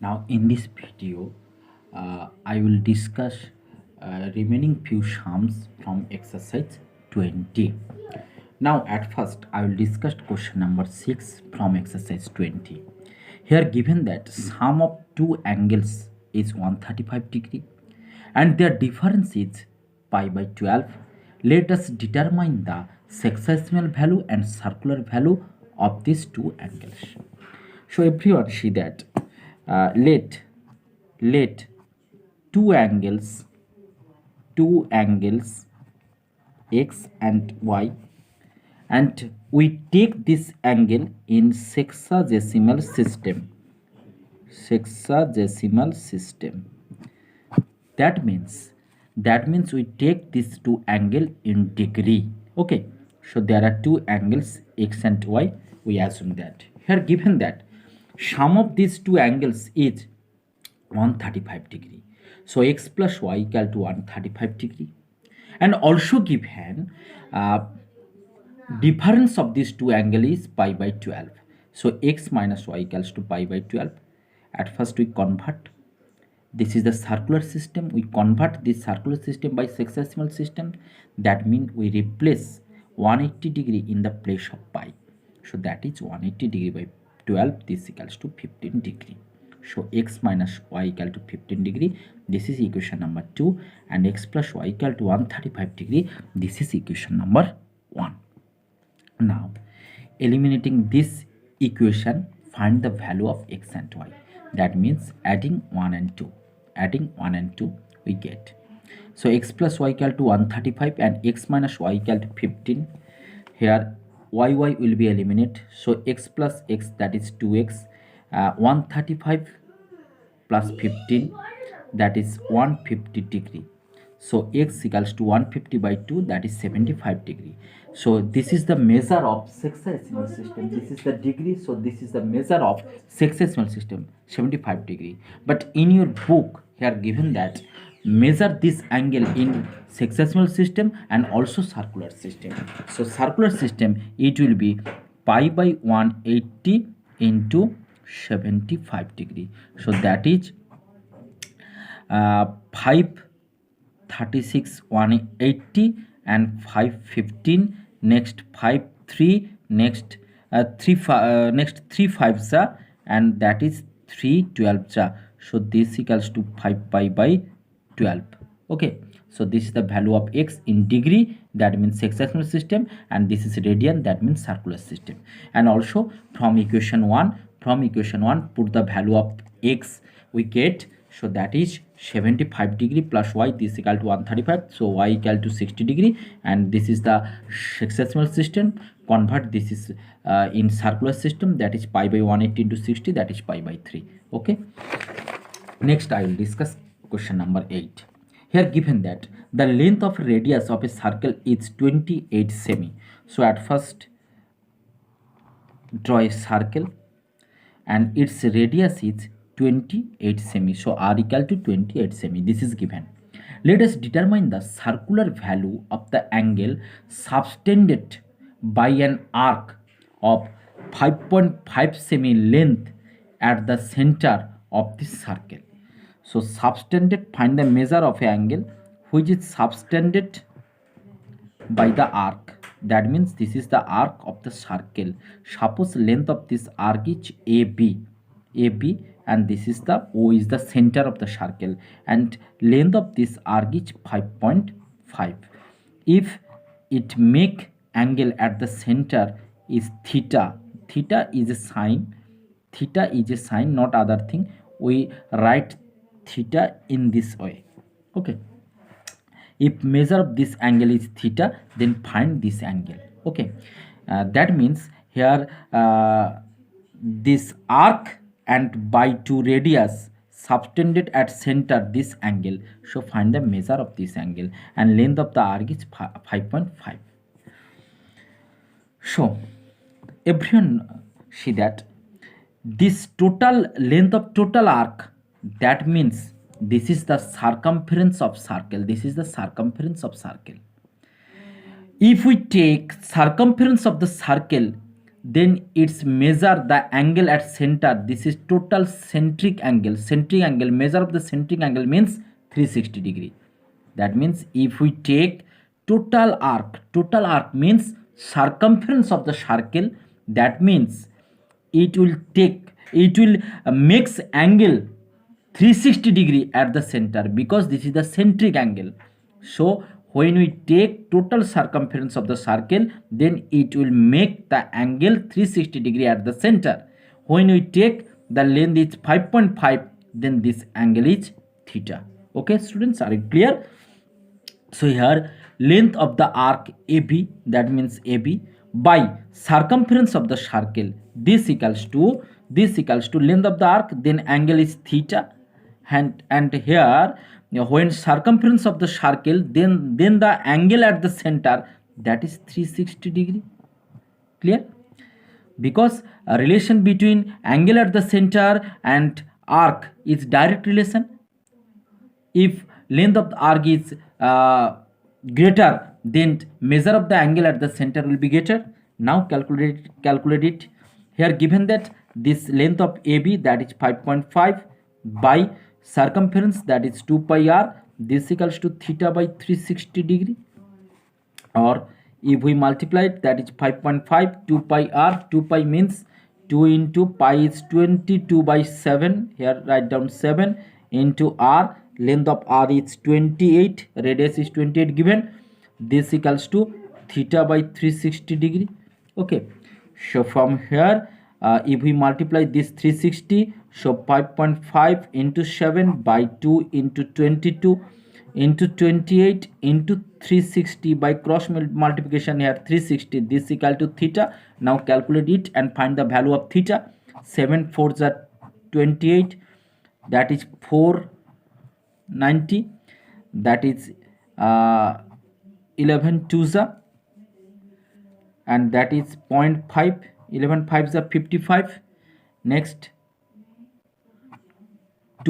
Now, in this video, I will discuss remaining few sums from exercise 20. Now, at first, I will discuss question number 6 from exercise 20. Here, given that sum of two angles is 135 degree and their difference is pi by 12, let us determine the sexacimal value and circular value of these two angles. So everyone see that let two angles x and y, and we take this angle in sexagesimal system. That means we take these two angle in degree. Okay, so there are two angles x and y. We assume that here, given that sum of these two angles is 135 degree, so x plus y equal to 135 degree, and also given difference of these two angle is pi by 12, so x minus y equals to pi by 12. At first we convert, this is the circular system, we convert this circular system by sexagesimal system. That means we replace 180 degree in the place of pi, so that is 180 degree by 12, this equals to 15 degree. So x minus y equal to 15 degree, this is equation number 2, and x plus y equal to 135 degree, this is equation number 1. Now, eliminating this equation, find the value of x and y. That means adding 1 and 2, we get. So x plus y equal to 135 and x minus y equal to 15. Here y will be eliminated. So x plus x, that is 2x. 135 plus 15, that is 150 degree. So x equals to 150 by 2, that is 75 degree. So this is the measure of sexagesimal system. This is the degree. So this is the measure of sexagesimal system, 75 degree. But in your book here given that measure this angle in sexagesimal system and also circular system. So circular system, it will be pi by 180 into 75 degree. So that is 536 180 and 515, next 53, next 3 5s, and that is 3 12s. So this equals to 5 pi by 12. Okay, so this is the value of x in degree, that means sexagesimal system, and this is radian, that means circular system. And also from equation 1 put the value of x we get, so that is 75 degree plus y, this equal to 135, so y equal to 60 degree, and this is the sexagesimal system. Convert this is in circular system, that is pi by 180 into 60, that is pi by 3. Okay, next I will discuss question number 8. Here given that the length of radius of a circle is 28 semi. So at first draw a circle and its radius is 28 semi. So r equal to 28 semi. This is given. Let us determine the circular value of the angle subtended by an arc of 5.5 semi length at the center of this circle. So subtended, find the measure of an angle which is subtended by the arc. That means this is the arc of the circle. Suppose length of this arc is AB, and this is the O is the center of the circle, and length of this arc is 5.5. If it make angle at the center is theta is a sign, not other thing. We write theta in this way. Okay, if measure of this angle is theta, then find this angle. Okay, that means here this arc and by 2 radius subtended at center this angle, so find the measure of this angle, and length of the arc is 5.5. So everyone see that this total length of total arc, that means this is the circumference of circle. If we take circumference of the circle, then it's measure the angle at center. This is total centric angle. Centric angle, measure of the centric angle means 360 degree. That means if we take total arc means circumference of the circle, that means it will makes angle 360 degree at the center, because this is the centric angle. So when we take total circumference of the circle, then it will make the angle 360 degree at the center. When we take the length is 5.5, then this angle is theta. Okay students, are you clear? So here length of the arc AB, that means AB, by circumference of the circle, this equals to length of the arc, then angle is theta. And here when circumference of the circle, then the angle at the center, that is 360 degree. Clear? Because a relation between angle at the center and arc is direct relation. If length of the arc is greater, then measure of the angle at the center will be greater. Now calculate it. Here given that this length of AB, that is 5.5, by circumference, that is 2 pi r, this equals to theta by 360 degree. Or if we multiply it, that is 5.5, 2 pi r, 2 pi means 2 into pi is 22 by 7, here write down 7 into r, length of r is 28, radius is 28 given, this equals to theta by 360 degree. Okay, so from here if we multiply this 360, so 5.5 into 7 by 2 into 22 into 28 into 360 by cross multiplication, here 360, this equal to theta. Now calculate it and find the value of theta. 7 4s are 28, that is 490, that is 11 2s are, and that is 0.5, 11 5s are 55. Next